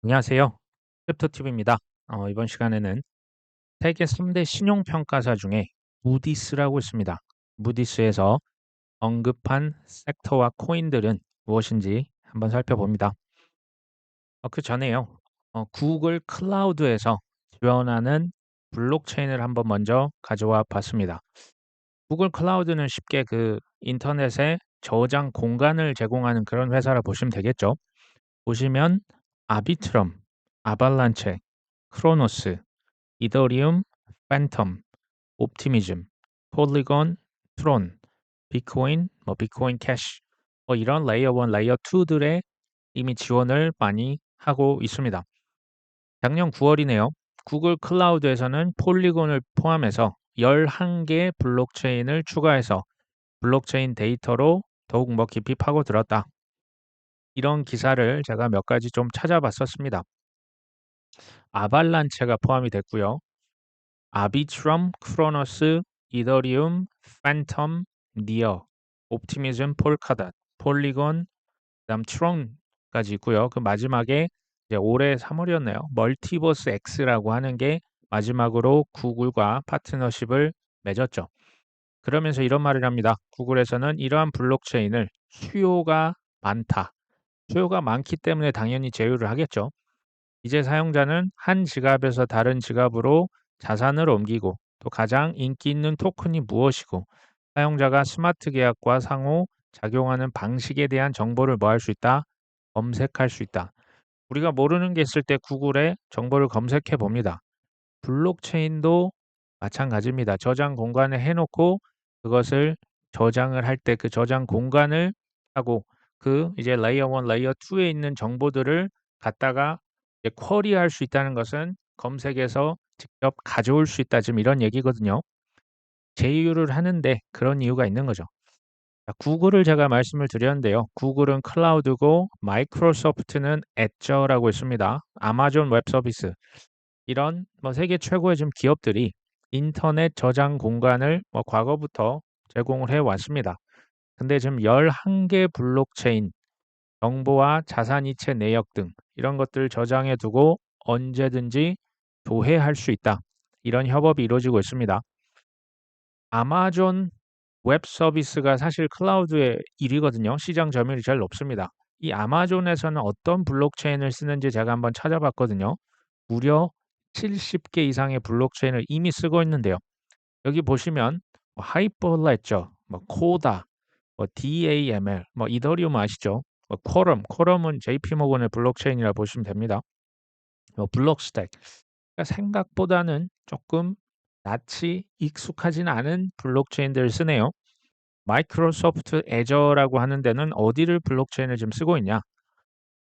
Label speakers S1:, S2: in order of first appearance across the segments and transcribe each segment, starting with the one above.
S1: 안녕하세요. 크립토TV입니다. 이번 시간에는 세계 3대 신용평가사 중에 무디스라고 있습니다. 무디스에서 언급한 섹터와 코인들은 무엇인지 한번 살펴봅니다. 그 전에요. 구글 클라우드에서 지원하는 블록체인을 한번 먼저 가져와 봤습니다. 구글 클라우드는 쉽게 그 인터넷에 저장 공간을 제공하는 그런 회사라 보시면 되겠죠. 보시면 아비트럼, 아발란체, 크로노스, 이더리움, 팬텀, 옵티미즘, 폴리곤, 트론, 비트코인, 비트코인 캐시 이런 레이어 1, 레이어 2들의 이미 지원을 많이 하고 있습니다. 작년 9월이네요. 구글 클라우드에서는 폴리곤을 포함해서 11개의 블록체인을 추가해서 블록체인 데이터로 더욱 깊이 파고들었다. 이런 기사를 제가 몇 가지 좀 찾아봤었습니다. 아발란체가 포함이 됐고요. 아비트럼, 크로노스, 이더리움, 팬텀, 니어, 옵티미즘, 폴카닷, 폴리곤, 그다음 트론까지 있고요. 그 마지막에 이제 올해 3월이었네요. 멀티버스 X라고 하는 게 마지막으로 구글과 파트너십을 맺었죠. 그러면서 이런 말을 합니다. 구글에서는 이러한 블록체인을 수요가 많다. 수요가 많기 때문에 당연히 제휴를 하겠죠. 이제 사용자는 한 지갑에서 다른 지갑으로 자산을 옮기고 또 가장 인기 있는 토큰이 무엇이고 사용자가 스마트 계약과 상호 작용하는 방식에 대한 정보를 뭐 할 수 있다? 검색할 수 있다. 우리가 모르는 게 있을 때 구글에 정보를 검색해 봅니다. 블록체인도 마찬가지입니다. 저장 공간에 해놓고 그것을 저장을 할 때 그 저장 공간을 하고 그 이제 레이어 1, 레이어 2에 있는 정보들을 갖다가 이제 쿼리할 수 있다는 것은 검색해서 직접 가져올 수 있다. 지금 이런 얘기거든요. 제휴를 하는데 그런 이유가 있는 거죠. 자, 구글을 제가 말씀을 드렸는데요. 구글은 클라우드고 마이크로소프트는 애저라고 있습니다. 아마존 웹 서비스. 이런 세계 최고의 좀 기업들이 인터넷 저장 공간을 과거부터 제공을 해 왔습니다. 근데 지금 11개 블록체인, 정보와 자산 이체 내역 등 이런 것들을 저장해 두고 언제든지 조회할 수 있다. 이런 협업이 이루어지고 있습니다. 아마존 웹 서비스가 사실 클라우드의 1위거든요. 시장 점유율이 제일 높습니다. 이 아마존에서는 어떤 블록체인을 쓰는지 제가 한번 찾아봤거든요. 무려 70개 이상의 블록체인을 이미 쓰고 있는데요. 여기 보시면 하이퍼레저, 코다, DAML, 이더리움 아시죠? 쿼럼은 JP 모건의 블록체인이라 보시면 됩니다. 블록스택. 그러니까 생각보다는 조금 낯이 익숙하진 않은 블록체인들을 쓰네요. 마이크로소프트 애저라고 하는 데는 어디를 블록체인을 지금 쓰고 있냐?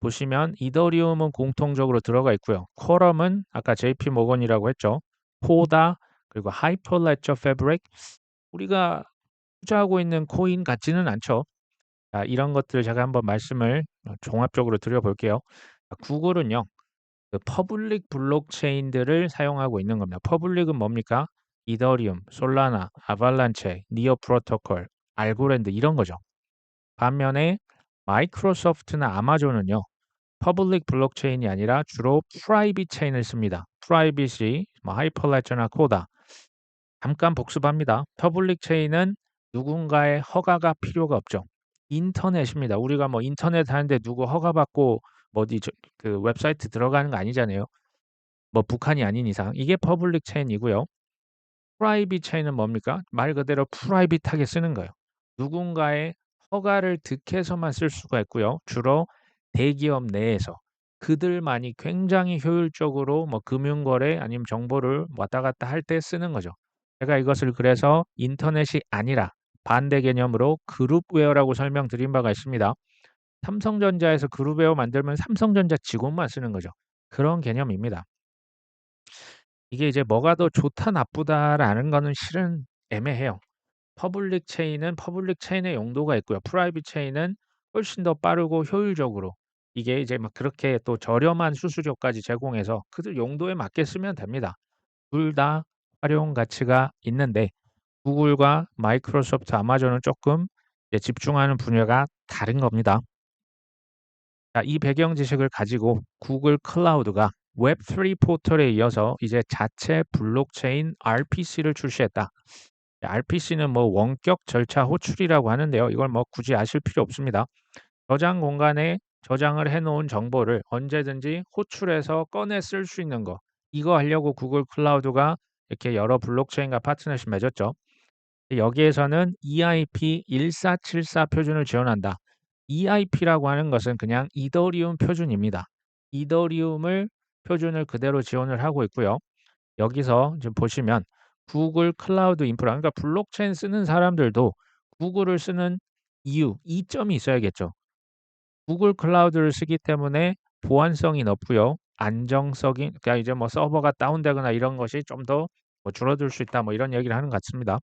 S1: 보시면 이더리움은 공통적으로 들어가 있고요. 쿼럼은 아까 JP 모건이라고 했죠. 포다 그리고 하이퍼레저 패브릭 우리가 투자하고 있는 코인 같지는 않죠. 자, 이런 것들을 제가 한번 말씀을 종합적으로 드려볼게요. 구글은요. 그 퍼블릭 블록체인들을 사용하고 있는 겁니다. 퍼블릭은 뭡니까? 이더리움, 솔라나, 아발란체, 니어 프로토콜, 알고랜드 이런 거죠. 반면에 마이크로소프트나 아마존은요. 퍼블릭 블록체인이 아니라 주로 프라이빗 체인을 씁니다. 프라이빗이 하이퍼레저나 코다. 잠깐 복습합니다. 퍼블릭 체인은 누군가의 허가가 필요가 없죠. 인터넷입니다. 우리가 인터넷 하는데 누구 허가 받고 어디 그 웹사이트 들어가는 거 아니잖아요. 북한이 아닌 이상. 이게 퍼블릭 체인이고요. 프라이빗 체인은 뭡니까? 말 그대로 프라이빗하게 쓰는 거예요. 누군가의 허가를 득해서만 쓸 수가 있고요. 주로 대기업 내에서 그들만이 굉장히 효율적으로 금융거래 아니면 정보를 왔다 갔다 할 때 쓰는 거죠. 제가 이것을 그래서 인터넷이 아니라 반대 개념으로 그룹웨어라고 설명드린 바가 있습니다. 삼성전자에서 그룹웨어 만들면 삼성전자 직원만 쓰는 거죠. 그런 개념입니다. 이게 이제 뭐가 더 좋다 나쁘다라는 거는 실은 애매해요. 퍼블릭 체인은 퍼블릭 체인의 용도가 있고요. 프라이빗 체인은 훨씬 더 빠르고 효율적으로 이게 이제 그렇게 또 저렴한 수수료까지 제공해서 그들 용도에 맞게 쓰면 됩니다. 둘 다 활용 가치가 있는데 구글과 마이크로소프트, 아마존은 조금 이제 집중하는 분야가 다른 겁니다. 자, 이 배경 지식을 가지고 구글 클라우드가 웹3 포털에 이어서 이제 자체 블록체인 RPC를 출시했다. RPC는 뭐 원격 절차 호출이라고 하는데요. 이걸 뭐 굳이 아실 필요 없습니다. 저장 공간에 저장을 해 놓은 정보를 언제든지 호출해서 꺼내 쓸 수 있는 거. 이거 하려고 구글 클라우드가 이렇게 여러 블록체인과 파트너십 맺었죠. 여기에서는 EIP 1474 표준을 지원한다. EIP라고 하는 것은 그냥 이더리움 표준입니다. 이더리움을 표준을 그대로 지원을 하고 있고요. 여기서 지금 보시면 구글 클라우드 인프라, 그러니까 블록체인 쓰는 사람들도 구글을 쓰는 이유, 이점이 있어야겠죠. 구글 클라우드를 쓰기 때문에 보안성이 높고요. 안정성이, 그러니까 이제 뭐 서버가 다운되거나 이런 것이 좀 더 줄어들 수 있다, 뭐 이런 얘기를 하는 것 같습니다.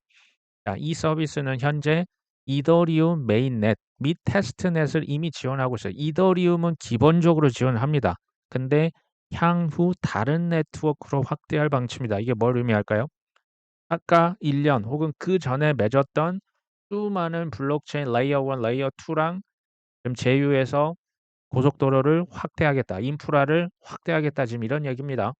S1: 자, 이 서비스는 현재 이더리움 메인넷 및 테스트넷을 이미 지원하고 있어요. 이더리움은 기본적으로 지원합니다. 근데 향후 다른 네트워크로 확대할 방침이다. 이게 뭘 의미할까요? 아까 1년 혹은 그 전에 맺었던 수많은 블록체인 레이어 1, 레이어 2랑 지금 제휴해서 고속도로를 확대하겠다. 인프라를 확대하겠다. 지금 이런 얘기입니다.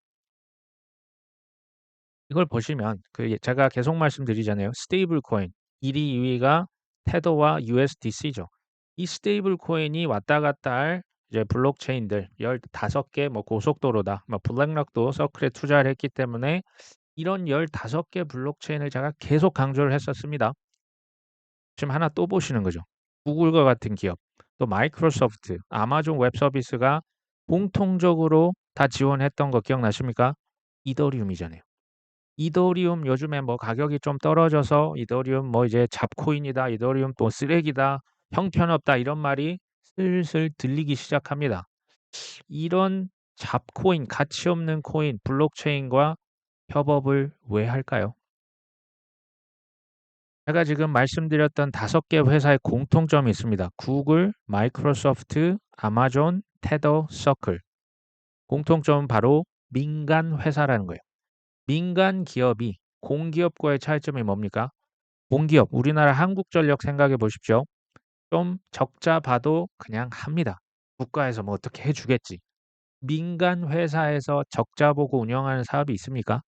S1: 이걸 보시면 제가 계속 말씀드리잖아요. 스테이블 코인 1위, 2위가 테더와 USDC죠. 이 스테이블 코인이 왔다 갔다 할 이제 블록체인들 15개 뭐 고속도로다. 뭐 블랙락도 서클에 투자를 했기 때문에 이런 15개 블록체인을 제가 계속 강조를 했었습니다. 지금 하나 또 보시는 거죠. 구글과 같은 기업, 또 마이크로소프트, 아마존 웹 서비스가 공통적으로 다 지원했던 거 기억나십니까? 이더리움이잖아요. 이더리움 요즘에 뭐 가격이 좀 떨어져서 이더리움 뭐 이제 잡코인이다, 이더리움 또 쓰레기다, 형편없다 이런 말이 슬슬 들리기 시작합니다. 이런 잡코인, 가치 없는 코인, 블록체인과 협업을 왜 할까요? 제가 지금 말씀드렸던 5개 회사의 공통점이 있습니다. 구글, 마이크로소프트, 아마존, 테더, 서클. 공통점은 바로 민간 회사라는 거예요. 민간 기업이 공기업과의 차이점이 뭡니까? 공기업, 우리나라 한국전력 생각해 보십시오. 좀 적자 봐도 그냥 합니다. 국가에서 뭐 어떻게 해주겠지. 민간 회사에서 적자 보고 운영하는 사업이 있습니까?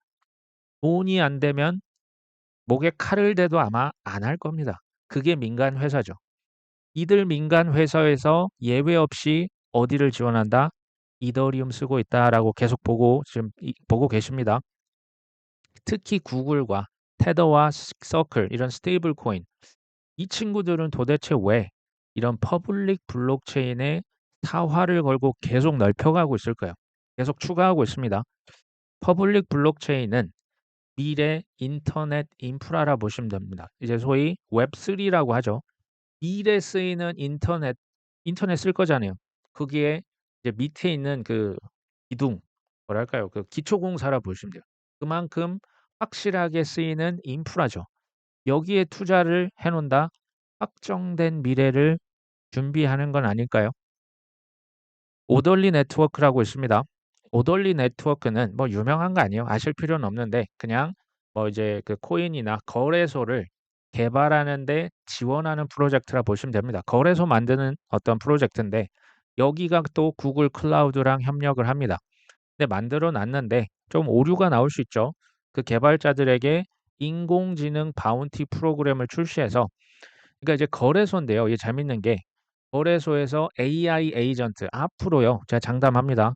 S1: 돈이 안 되면 목에 칼을 대도 아마 안 할 겁니다. 그게 민간 회사죠. 이들 민간 회사에서 예외 없이 어디를 지원한다? 이더리움 쓰고 있다라고 계속 지금 보고 계십니다. 특히 구글과 테더와 서클 이런 스테이블 코인 이 친구들은 도대체 왜 이런 퍼블릭 블록체인에 사활을 걸고 계속 넓혀가고 있을까요? 계속 추가하고 있습니다. 퍼블릭 블록체인은 미래 인터넷 인프라라 보시면 됩니다. 이제 소위 웹3라고 하죠. 미래 쓰이는 인터넷 쓸 거잖아요. 거기에 이제 밑에 있는 그 기둥, 뭐랄까요? 그 기초공사라 보시면 돼요. 그만큼 확실하게 쓰이는 인프라죠. 여기에 투자를 해 놓는다. 확정된 미래를 준비하는 건 아닐까요? 오덜리 네트워크라고 있습니다. 오덜리 네트워크는 뭐 유명한 거 아니에요. 아실 필요는 없는데 그냥 뭐 이제 그 코인이나 거래소를 개발하는 데 지원하는 프로젝트라 보시면 됩니다. 거래소 만드는 어떤 프로젝트인데 여기가 또 구글 클라우드랑 협력을 합니다. 근데 만들어 놨는데 좀 오류가 나올 수 있죠. 그 개발자들에게 인공지능 바운티 프로그램을 출시해서 그러니까 이제 거래소인데요. 이게 재밌는 게 거래소에서 AI 에이전트 앞으로요. 제가 장담합니다.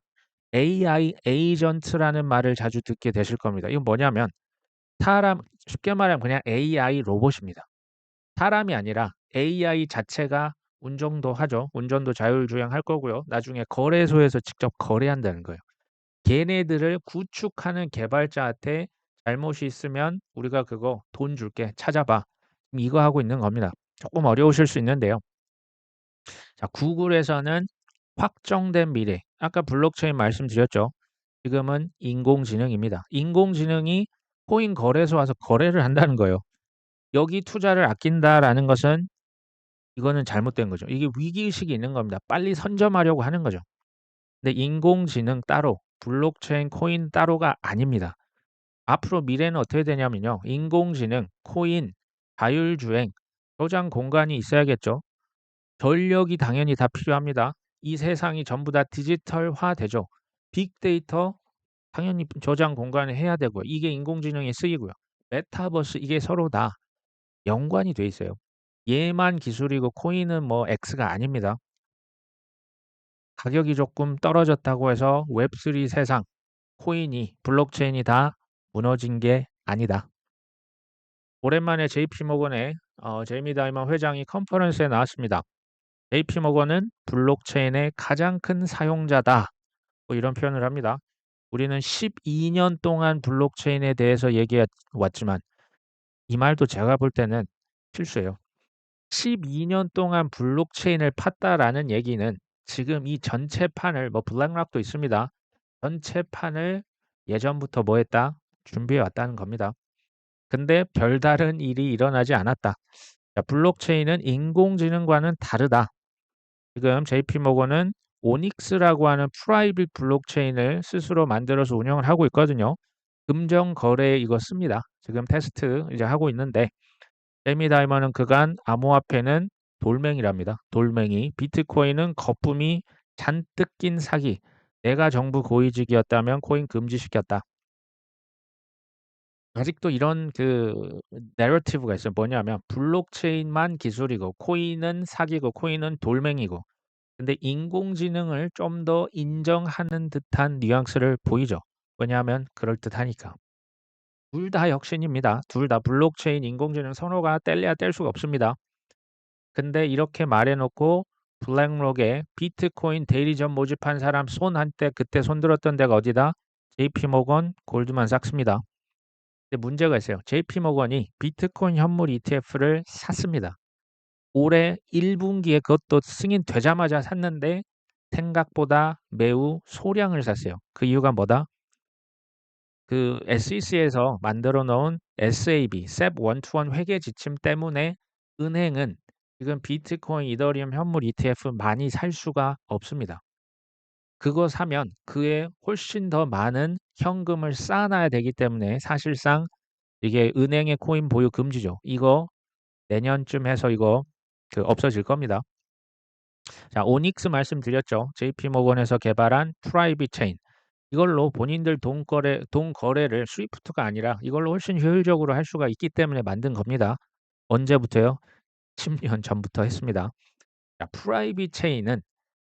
S1: AI 에이전트라는 말을 자주 듣게 되실 겁니다. 이건 뭐냐면 사람 쉽게 말하면 그냥 AI 로봇입니다. 사람이 아니라 AI 자체가 운전도 하죠. 운전도 자율주행할 거고요. 나중에 거래소에서 직접 거래한다는 거예요. 걔네들을 구축하는 개발자한테 잘못이 있으면 우리가 그거 돈 줄게 찾아봐. 이거 하고 있는 겁니다. 조금 어려우실 수 있는데요. 자, 구글에서는 확정된 미래, 아까 블록체인 말씀드렸죠. 지금은 인공지능입니다. 인공지능이 코인 거래소 와서 거래를 한다는 거예요. 여기 투자를 아낀다라는 것은 이거는 잘못된 거죠. 이게 위기의식이 있는 겁니다. 빨리 선점하려고 하는 거죠. 근데 인공지능 따로, 블록체인 코인 따로가 아닙니다. 앞으로 미래는 어떻게 되냐면요. 인공지능, 코인, 자율주행, 저장 공간이 있어야겠죠. 전력이 당연히 다 필요합니다. 이 세상이 전부 다 디지털화되죠. 빅데이터 당연히 저장 공간에 해야 되고요. 이게 인공지능에 쓰이고요. 메타버스 이게 서로 다 연관이 돼 있어요. 얘만 기술이고 코인은 뭐 X가 아닙니다. 가격이 조금 떨어졌다고 해서 웹3 세상, 코인이, 블록체인이 다 무너진 게 아니다. 오랜만에 JP모건의 제이미 다이먼 회장이 컨퍼런스에 나왔습니다. JP모건은 블록체인의 가장 큰 사용자다. 뭐 이런 표현을 합니다. 우리는 12년 동안 블록체인에 대해서 얘기해 왔지만 이 말도 제가 볼 때는 실수예요. 12년 동안 블록체인을 팠다라는 얘기는 지금 이 전체 판을 뭐 블랙락도 있습니다. 전체 판을 예전부터 뭐 했다? 준비해 왔다는 겁니다. 근데 별다른 일이 일어나지 않았다. 자, 블록체인은 인공지능과는 다르다. 지금 JP모건은 오닉스라고 하는 프라이빗 블록체인을 스스로 만들어서 운영을 하고 있거든요. 금전 거래에 이거 씁니다. 지금 테스트 이제 하고 있는데 제이미 다이먼은 그간 암호화폐는 돌멩이랍니다. 돌멩이. 비트코인은 거품이 잔뜩 낀 사기. 내가 정부 고위직이었다면 코인 금지시켰다. 아직도 이런 그 내러티브가 있어요. 뭐냐면 블록체인만 기술이고 코인은 사기고 코인은 돌멩이고. 근데 인공지능을 좀 더 인정하는 듯한 뉘앙스를 보이죠. 왜냐하면 그럴듯하니까. 둘 다 혁신입니다. 둘 다 블록체인, 인공지능 선호가 뗄래야 뗄 수가 없습니다. 근데 이렇게 말해놓고 블랙록에 비트코인 대리점 모집한 사람 손 한때 그때 손들었던 데가 어디다? JP모건, 골드만삭스입니다. 근데 문제가 있어요. JP모건이 비트코인 현물 ETF를 샀습니다. 올해 1분기에 그것도 승인되자마자 샀는데 생각보다 매우 소량을 샀어요. 그 이유가 뭐다? 그 SEC에서 만들어 놓은 SAB, SEP 121 회계 지침 때문에 은행은 지금 비트코인, 이더리움 현물 ETF 많이 살 수가 없습니다. 그거 사면 그에 훨씬 더 많은 현금을 쌓아놔야 되기 때문에 사실상 이게 은행의 코인 보유 금지죠. 이거 내년쯤 해서 이거 그 없어질 겁니다. 자, 오닉스 말씀드렸죠. JP모건에서 개발한 프라이빗 체인. 이걸로 본인들 돈 거래를 스위프트가 아니라 이걸로 훨씬 효율적으로 할 수가 있기 때문에 만든 겁니다. 언제부터요? 10년 전부터 했습니다. 자, 프라이빗 체인은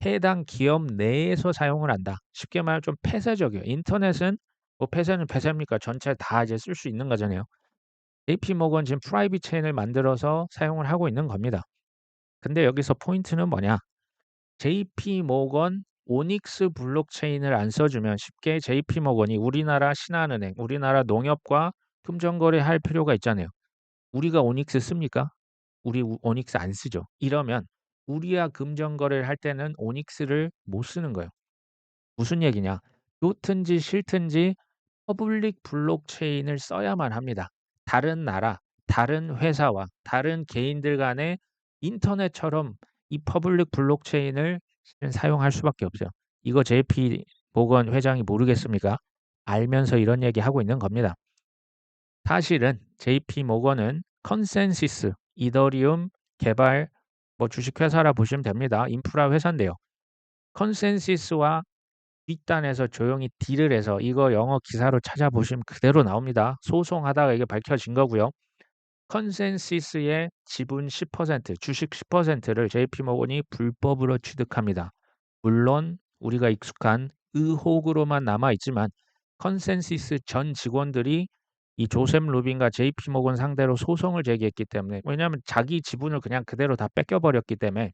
S1: 해당 기업 내에서 사용을 한다. 쉽게 말하면 좀 폐쇄적이에요. 인터넷은 뭐 폐쇄는 폐쇄입니까? 전체 다 이제 쓸 수 있는 거잖아요. JP모건 지금 프라이빗 체인을 만들어서 사용을 하고 있는 겁니다. 근데 여기서 포인트는 뭐냐? JP모건 오닉스 블록체인을 안 써주면 쉽게 JP모건이 우리나라 신한은행, 우리나라 농협과 금전거래할 필요가 있잖아요. 우리가 오닉스 씁니까? 우리 오닉스 안 쓰죠. 이러면 우리와 금전거래를 할 때는 오닉스를 못 쓰는 거예요. 무슨 얘기냐? 좋든지 싫든지 퍼블릭 블록체인을 써야만 합니다. 다른 나라, 다른 회사와 다른 개인들 간의 인터넷처럼 이 퍼블릭 블록체인을 사용할 수밖에 없어요. 이거 JP 모건 회장이 모르겠습니까? 알면서 이런 얘기 하고 있는 겁니다. 사실은 JP 모건은 컨센시스, 이더리움 개발 뭐 주식회사라 보시면 됩니다. 인프라 회사인데요. 컨센시스와 뒷단에서 조용히 딜을 해서 이거 영어 기사로 찾아보시면 그대로 나옵니다. 소송하다가 이게 밝혀진 거고요. 컨센시스의 지분 10%, 주식 10%를 JP모건이 불법으로 취득합니다. 물론 우리가 익숙한 의혹으로만 남아 있지만 컨센시스 전 직원들이 이 조셉 루빈과 JP모건 상대로 소송을 제기했기 때문에 왜냐하면 자기 지분을 그냥 그대로 다 뺏겨버렸기 때문에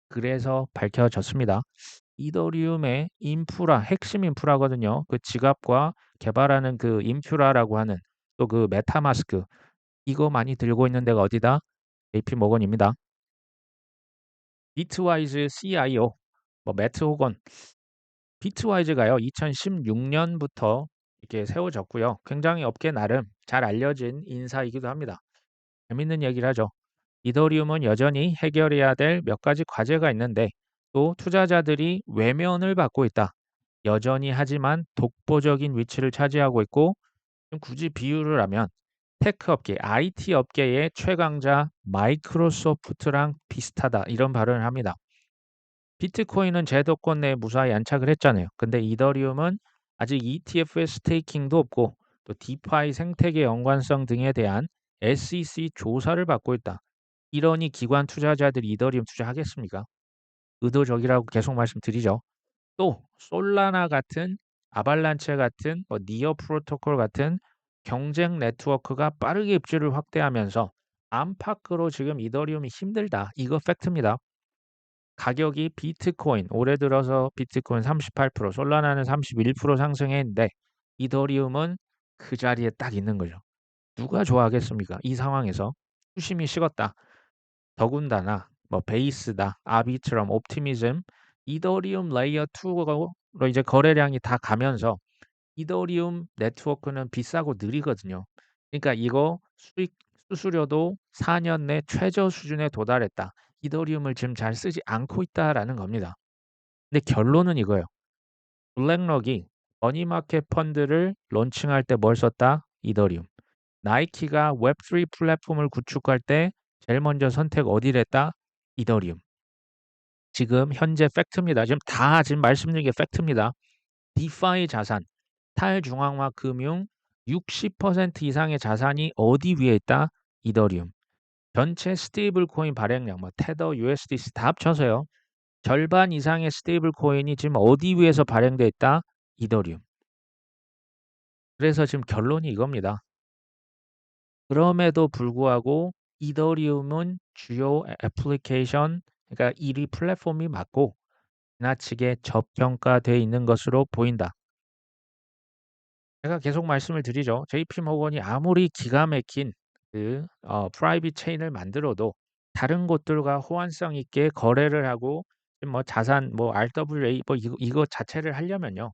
S1: 그래서 밝혀졌습니다. 이더리움의 인프라, 핵심 인프라거든요. 그 지갑과 개발하는 그 인퓨라라고 하는 또 그 메타마스크 이거 많이 들고 있는 데가 어디다? JP 모건입니다. 비트와이즈 CIO 뭐 매트 호건 비트와이즈가요 2016년부터 이렇게 세워졌고요. 굉장히 업계 나름 잘 알려진 인사이기도 합니다. 재밌는 얘기를 하죠. 이더리움은 여전히 해결해야 될 몇 가지 과제가 있는데 또 투자자들이 외면을 받고 있다. 여전히 하지만 독보적인 위치를 차지하고 있고 굳이 비유를 하면 테크 업계, IT 업계의 최강자 마이크로소프트랑 비슷하다. 이런 발언을 합니다. 비트코인은 제도권 내에 무사히 안착을 했잖아요. 근데 이더리움은 아직 ETF의 스테이킹도 없고 또 디파이 생태계 연관성 등에 대한 SEC 조사를 받고 있다. 이러니 기관 투자자들이 이더리움 투자하겠습니까? 의도적이라고 계속 말씀드리죠. 또 솔라나 같은 아발란체 같은 뭐 니어 프로토콜 같은 경쟁 네트워크가 빠르게 입지를 확대하면서 안팎으로 지금 이더리움이 힘들다. 이거 팩트입니다. 가격이 비트코인 올해 들어서 비트코인 38%, 솔라나는 31% 상승했는데 이더리움은 그 자리에 딱 있는 거죠. 누가 좋아하겠습니까? 이 상황에서 수심이 식었다. 더군다나 뭐 베이스다, 아비트럼, 옵티미즘, 이더리움 레이어 2로 이제 거래량이 다 가면서 이더리움 네트워크는 비싸고 느리거든요. 그러니까 이거 수익 수수료도 4년 내 최저 수준에 도달했다. 이더리움을 지금 잘 쓰지 않고 있다라는 겁니다. 근데 결론은 이거예요. 블랙록이 머니마켓 펀드를 론칭할 때 뭘 썼다? 이더리움. 나이키가 웹3 플랫폼을 구축할 때 제일 먼저 선택 어디를 했다? 이더리움. 지금 현재 팩트입니다. 지금 말씀드린 게 팩트입니다. 디파이 자산, 탈중앙화 금융 60% 이상의 자산이 어디 위에 있다? 이더리움. 전체 스테이블 코인 발행량, 뭐 테더, USDC 다 합쳐서요. 절반 이상의 스테이블 코인이 지금 어디 위에서 발행돼 있다? 이더리움. 그래서 지금 결론이 이겁니다. 그럼에도 불구하고 이더리움은 주요 애플리케이션, 그러니까 1위 플랫폼이 맞고 지나치게 저평가되어 있는 것으로 보인다. 제가 계속 말씀을 드리죠. JP 모건이 아무리 기가 막힌 프라이빗 체인을 만들어도 다른 곳들과 호환성 있게 거래를 하고 뭐 자산 뭐 RWA 뭐 이거 자체를 하려면요.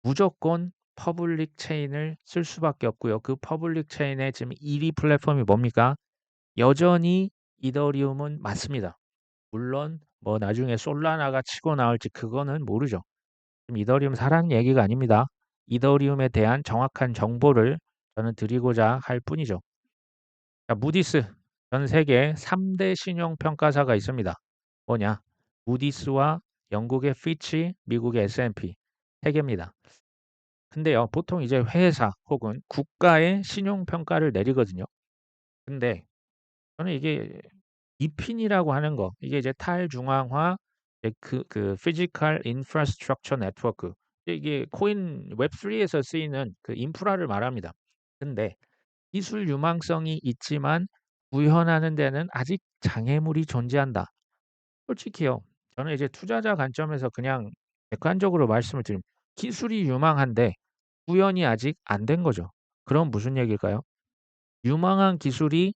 S1: 무조건 퍼블릭 체인을 쓸 수밖에 없고요. 그 퍼블릭 체인의 지금 1위 플랫폼이 뭡니까? 여전히 이더리움은 맞습니다. 물론 뭐 나중에 솔라나가 치고 나올지 그거는 모르죠. 지금 이더리움 사라는 얘기가 아닙니다. 이더리움에 대한 정확한 정보를 저는 드리고자 할 뿐이죠. 자, 무디스 전 세계 3대 신용 평가사가 있습니다. 뭐냐? 무디스와 영국의 피치, 미국의 S&P 세 개입니다. 근데요, 보통 이제 회사 혹은 국가의 신용 평가를 내리거든요. 근데 저는 이게 이핀이라고 하는 거, 이게 이제 탈중앙화 피지컬 인프라스트럭처 네트워크, 이게 코인 웹3에서 쓰이는 그 인프라를 말합니다. 근데 기술 유망성이 있지만 구현하는 데는 아직 장애물이 존재한다. 솔직히요. 저는 이제 투자자 관점에서 그냥 객관적으로 말씀을 드리면 기술이 유망한데 구현이 아직 안 된 거죠. 그럼 무슨 얘기일까요? 유망한 기술이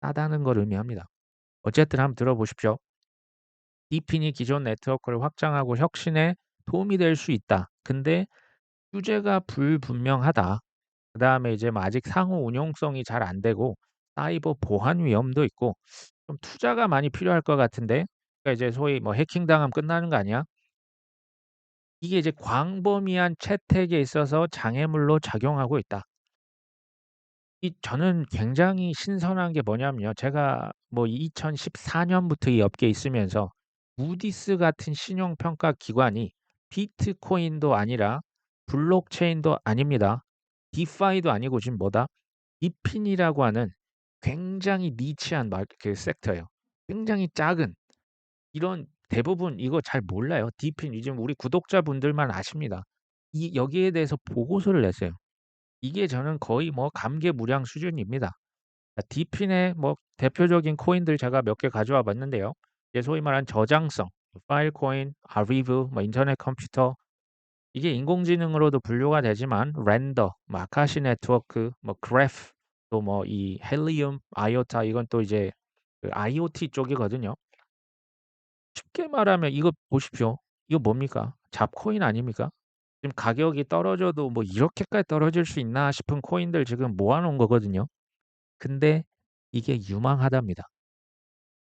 S1: 싸다는 걸 의미합니다. 어쨌든 한번 들어보십시오. 디핀이 기존 네트워크를 확장하고 혁신에 도움이 될 수 있다. 근데 규제가 불분명하다. 그다음에 이제 뭐 아직 상호 운용성이 잘 안 되고 사이버 보안 위험도 있고 좀 투자가 많이 필요할 것 같은데 그러니까 이제 소위 뭐 해킹당하면 끝나는 거 아니야? 이게 이제 광범위한 채택에 있어서 장애물로 작용하고 있다. 저는 굉장히 신선한 게 뭐냐면요. 제가 뭐 2014년부터 이 업계에 있으면서 무디스 같은 신용평가 기관이 비트코인도 아니라 블록체인도 아닙니다. 디파이도 아니고 지금 뭐다? 이핀이라고 하는 굉장히 니치한 그 섹터예요. 굉장히 작은 이런 대부분 이거 잘 몰라요. 디핀 요즘 우리 구독자분들만 아십니다. 여기에 대해서 보고서를 냈어요. 이게 저는 거의 뭐 감개무량 수준입니다. 디핀의 뭐 대표적인 코인들 제가 몇 개 가져와 봤는데요. 이제 소위 말하는 저장성, 파일코인, 아리브, 뭐 인터넷 컴퓨터 이게 인공지능으로도 분류가 되지만 렌더, 뭐 아카시 네트워크, 뭐 그래프, 또 뭐 이 헬리움, 아이오타 이건 또 이제 그 IoT 쪽이거든요. 쉽게 말하면 이거 보십시오. 이거 뭡니까? 잡코인 아닙니까? 지금 가격이 떨어져도 뭐 이렇게까지 떨어질 수 있나 싶은 코인들 지금 모아 놓은 거거든요. 근데 이게 유망하답니다.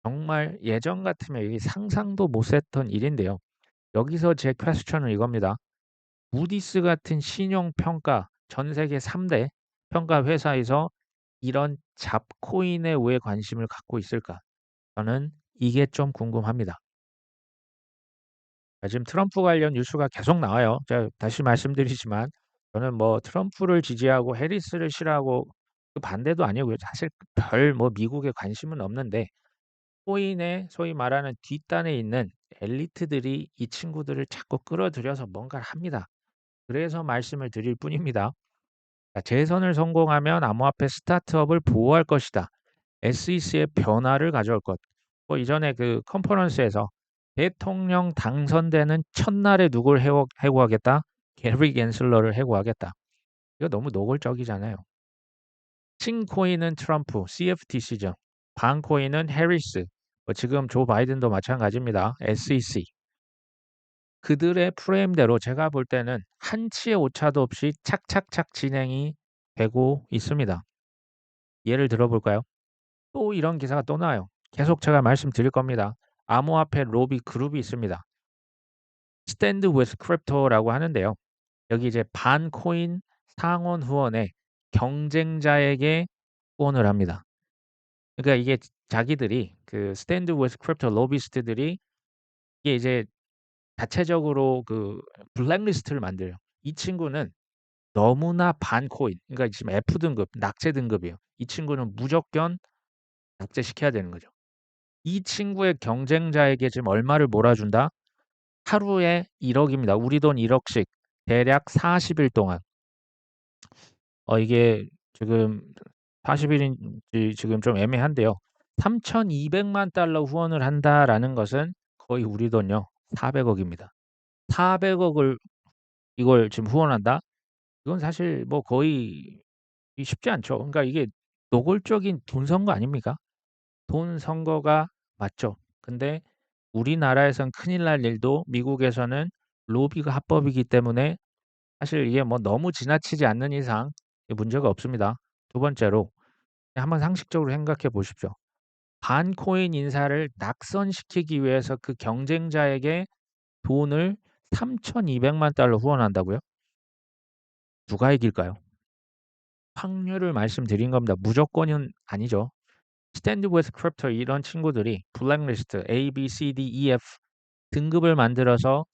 S1: 정말 예전 같으면 이게 상상도 못 했던 일인데요. 여기서 제 퀘스천은 이겁니다. 무디스 같은 신용 평가 전 세계 3대 평가 회사에서 이런 잡코인에 왜 관심을 갖고 있을까? 저는 이게 좀 궁금합니다. 지금 트럼프 관련 뉴스가 계속 나와요. 제가 다시 말씀드리지만 저는 뭐 트럼프를 지지하고 해리스를 싫어하고 그 반대도 아니고요. 사실 별 뭐 미국에 관심은 없는데 코인의 소위 말하는 뒷단에 있는 엘리트들이 이 친구들을 자꾸 끌어들여서 뭔가를 합니다. 그래서 말씀을 드릴 뿐입니다. 재선을 성공하면 암호화폐 스타트업을 보호할 것이다. SEC의 변화를 가져올 것. 뭐 이전에 그 컨퍼런스에서 대통령 당선되는 첫날에 누굴 해고하겠다? 게리 갠슬러를 해고하겠다. 이거 너무 노골적이잖아요. 칭코인은 트럼프, CFTC죠. 반코인은 해리스. 뭐 지금 조 바이든도 마찬가지입니다. SEC. 그들의 프레임대로 제가 볼 때는 한치의 오차도 없이 착착착 진행이 되고 있습니다. 예를 들어볼까요? 또 이런 기사가 또 나와요. 계속 제가 말씀드릴 겁니다. 암호화폐 로비 그룹이 있습니다. Stand with Crypto라고 하는데요. 여기 이제 반코인 상원 후원에 경쟁자에게 후원을 합니다. 그러니까 이게 자기들이 그 Stand with Crypto 로비스트들이 이게 이제 자체적으로 그 블랙리스트를 만들어요. 이 친구는 너무나 반코인, 그러니까 지금 F 등급, 낙제 등급이에요. 이 친구는 무조건 낙제시켜야 되는 거죠. 이 친구의 경쟁자에게 지금 얼마를 몰아준다? 하루에 1억입니다. 우리 돈 1억씩 대략 40일 동안. 이게 지금 40일인지 지금 좀 애매한데요. 3,200만 달러 후원을 한다라는 것은 거의 우리 돈요 400억입니다. 400억을 이걸 지금 후원한다? 이건 사실 뭐 거의 쉽지 않죠. 그러니까 이게 노골적인 돈 선거 아닙니까? 돈 선거가 맞죠. 근데 우리나라에선 큰일 날 일도 미국에서는 로비가 합법이기 때문에 사실 이게 뭐 너무 지나치지 않는 이상 문제가 없습니다. 두 번째로 한번 상식적으로 생각해 보십시오. 반코인 인사를 낙선시키기 위해서 그 경쟁자에게 돈을 3,200만 달러 후원한다고요? 누가 이길까요? 확률을 말씀드린 겁니다. 무조건은 아니죠. 스탠드 위드 크립토 이런 친구들이 블랙리스트 A, B, C, D, E, F 등급을 만들어서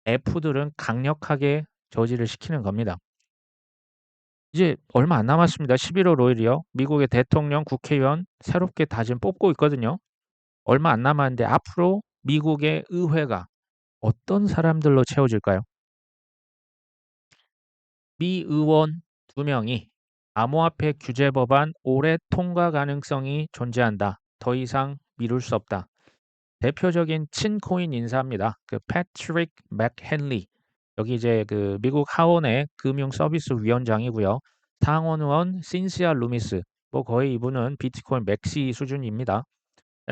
S1: F들은 강력하게 저지를 시키는 겁니다. 이제 얼마 안 남았습니다. 11월 5일이요. 미국의 대통령, 국회의원 새롭게 다 지금 뽑고 있거든요. 얼마 안 남았는데 앞으로 미국의 의회가 어떤 사람들로 채워질까요? 미 의원 2명이 암호화폐 규제 법안 올해 통과 가능성이 존재한다. 더 이상 미룰 수 없다. 대표적인 친코인 인사입니다. 그 패트릭 맥헨리. 여기 이제 그 미국 하원의 금융 서비스 위원장이고요. 상원 의원 신시아 루미스. 뭐 거의 이분은 비트코인 맥시 수준입니다.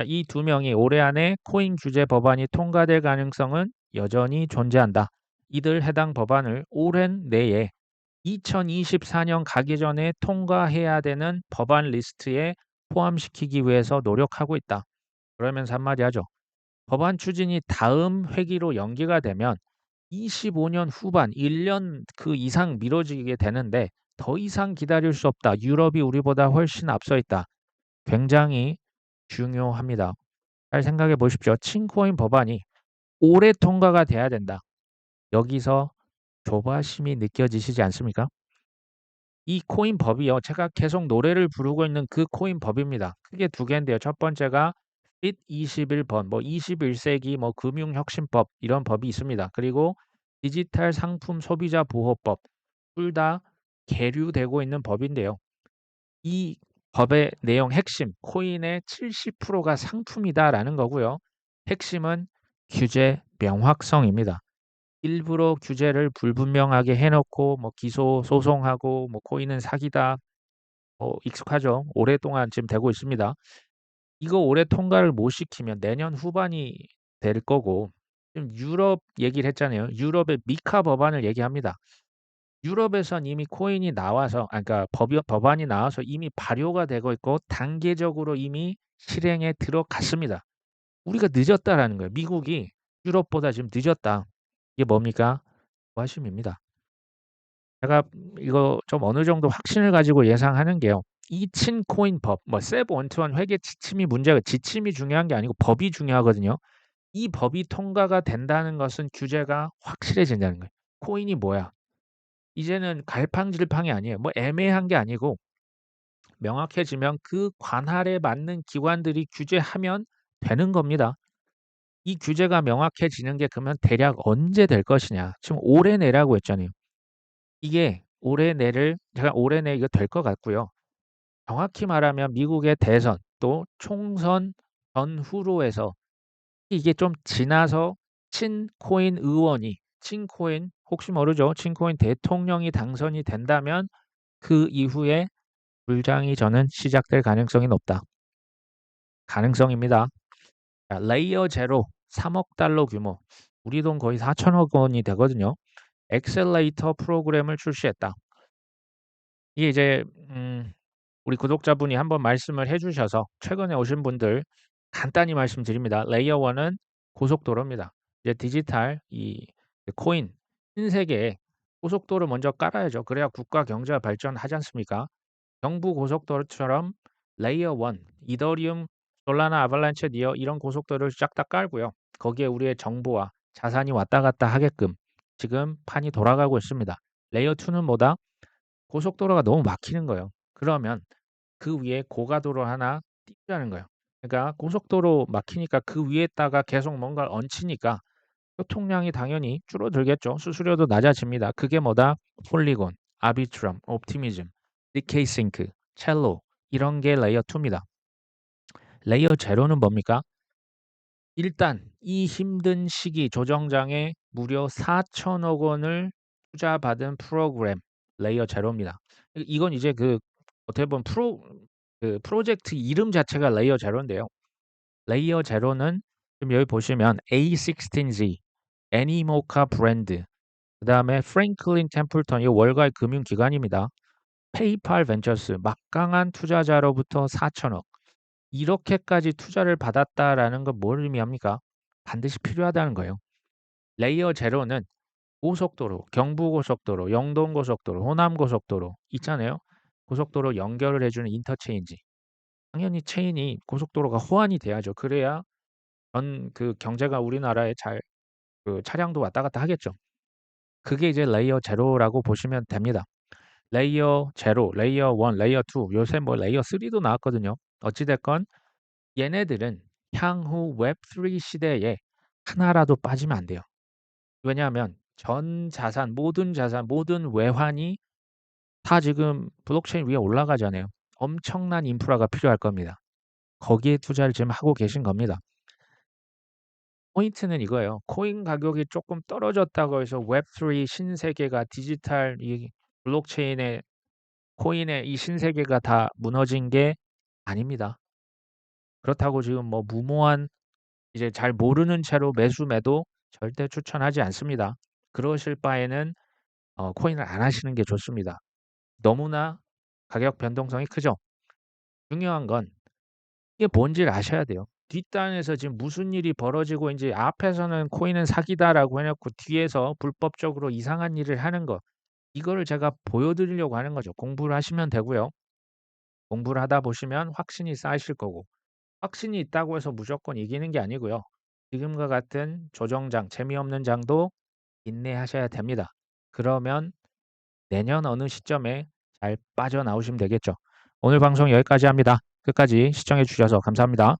S1: 이 2명이 올해 안에 코인 규제 법안이 통과될 가능성은 여전히 존재한다. 이들 해당 법안을 오랜 내에 2024년 가기 전에 통과해야 되는 법안 리스트에 포함시키기 위해서 노력하고 있다. 그러면서 한마디 하죠. 법안 추진이 다음 회기로 연기가 되면 25년 후반 1년 그 이상 미뤄지게 되는데 더 이상 기다릴 수 없다. 유럽이 우리보다 훨씬 앞서 있다. 굉장히 중요합니다. 잘 생각해 보십시오. 친코인 법안이 올해 통과가 돼야 된다. 여기서 조바심이 느껴지시지 않습니까? 이 코인 법이요. 제가 계속 노래를 부르고 있는 그 코인 법입니다. 크게 두 개인데요. 첫 번째가 핏 21번, 뭐 21세기 뭐 금융혁신법 이런 법이 있습니다. 그리고 디지털 상품 소비자 보호법 둘 다 계류되고 있는 법인데요. 이 법의 내용 핵심, 코인의 70%가 상품이다라는 거고요. 핵심은 규제 명확성입니다. 일부러 규제를 불분명하게 해놓고 뭐 기소 소송하고 뭐 코인은 사기다. 익숙하죠. 오랫동안 지금 되고 있습니다. 이거 올해 통과를 못 시키면 내년 후반이 될 거고 지금 유럽 얘기를 했잖아요. 유럽의 미카 법안을 얘기합니다. 유럽에선 이미 코인이 나와서 그러니까 법안이 나와서 이미 발효가 되고 있고 단계적으로 이미 실행에 들어갔습니다. 우리가 늦었다라는 거예요. 미국이 유럽보다 지금 늦었다. 이게 뭡니까? 과심입니다. 제가 이거 좀 어느 정도 확신을 가지고 예상하는 게요. 이 친코인 법, 뭐 세브 원투원 회계 지침이 문제가 지침이 중요한 게 아니고 법이 중요하거든요. 이 법이 통과가 된다는 것은 규제가 확실해진다는 거예요. 코인이 뭐야? 이제는 갈팡질팡이 아니에요. 뭐 애매한 게 아니고 명확해지면 그 관할에 맞는 기관들이 규제하면 되는 겁니다. 이 규제가 명확해지는 게 그러면 대략 언제 될 것이냐. 지금 올해 내라고 했잖아요. 이게 올해 내를 제가 올해 내 이거 될 것 같고요. 정확히 말하면 미국의 대선 또 총선 전후로 해서 이게 좀 지나서 친코인 의원이 친코인 혹시 모르죠. 친코인 대통령이 당선이 된다면 그 이후에 불장이 저는 시작될 가능성이 높다. 가능성입니다. 자, 레이어 제로 3억 달러 규모. 우리 돈 거의 4천억 원이 되거든요. 엑셀레이터 프로그램을 출시했다. 이게 이제 우리 구독자분이 한번 말씀을 해주셔서 최근에 오신 분들 간단히 말씀드립니다. 레이어 1은 고속도로입니다. 이제 디지털 이 코인 신세계에 고속도로 먼저 깔아야죠. 그래야 국가 경제가 발전하지 않습니까? 경부 고속도로처럼 레이어 1, 이더리움, 솔라나, 아발란체, 니어 이런 고속도로를 쫙 다 깔고요. 거기에 우리의 정보와 자산이 왔다 갔다 하게끔 지금 판이 돌아가고 있습니다. 레이어 2는 뭐다? 고속도로가 너무 막히는 거예요. 그러면 그 위에 고가도로 하나 띄우자는 거예요. 그러니까 고속도로 막히니까 그 위에다가 계속 뭔가를 얹히니까 교통량이 당연히 줄어들겠죠. 수수료도 낮아집니다. 그게 뭐다? 폴리곤, 아비트럼, 옵티미즘, 디케이싱크, 첼로 이런 게 레이어 2입니다. 레이어 제로는 뭡니까? 일단 이 힘든 시기 조정장에 무려 4천억 원을 투자받은 프로그램 레이어 제로입니다. 이건 이제 그 어떻게 보면 그 프로젝트 이름 자체가 레이어 제로인데요. 레이어 제로는 지금 여기 보시면 A16Z, 애니모카 브랜드, 그 다음에 프랭클린 템플턴 이 월가의 금융기관입니다. 페이팔 벤처스 막강한 투자자로부터 4천억 이렇게까지 투자를 받았다라는 건 뭘 의미합니까? 반드시 필요하다는 거예요. 레이어 제로는 고속도로, 경부고속도로, 영동고속도로, 호남고속도로 있잖아요. 고속도로 연결을 해주는 인터체인지. 당연히 체인이 고속도로가 호환이 돼야죠. 그래야 전 그 경제가 우리나라에 잘 그 차량도 왔다 갔다 하겠죠. 그게 이제 레이어 제로라고 보시면 됩니다. 레이어 제로, 레이어 1, 레이어 2, 요새 뭐 레이어 3도 나왔거든요. 어찌됐건 얘네들은 향후 웹3 시대에 하나라도 빠지면 안 돼요. 왜냐하면 전 자산, 모든 외환이 다 지금 블록체인 위에 올라가잖아요. 엄청난 인프라가 필요할 겁니다. 거기에 투자를 지금 하고 계신 겁니다. 포인트는 이거예요. 코인 가격이 조금 떨어졌다고 해서 웹3 신세계가 디지털 이 블록체인의 코인의 이 신세계가 다 무너진 게 아닙니다. 그렇다고 지금 뭐 무모한 이제 잘 모르는 채로 매수 매도 절대 추천하지 않습니다. 그러실 바에는 코인을 안 하시는 게 좋습니다. 너무나 가격 변동성이 크죠. 중요한 건 이게 뭔지를 아셔야 돼요. 뒷단에서 지금 무슨 일이 벌어지고 이제 앞에서는 코인은 사기다라고 해놓고 뒤에서 불법적으로 이상한 일을 하는 거 이거를 제가 보여드리려고 하는 거죠. 공부를 하시면 되고요. 공부를 하다 보시면 확신이 쌓이실 거고 확신이 있다고 해서 무조건 이기는 게 아니고요. 지금과 같은 조정장, 재미없는 장도 인내하셔야 됩니다. 그러면 내년 어느 시점에 잘 빠져나오시면 되겠죠. 오늘 방송 여기까지 합니다. 끝까지 시청해 주셔서 감사합니다.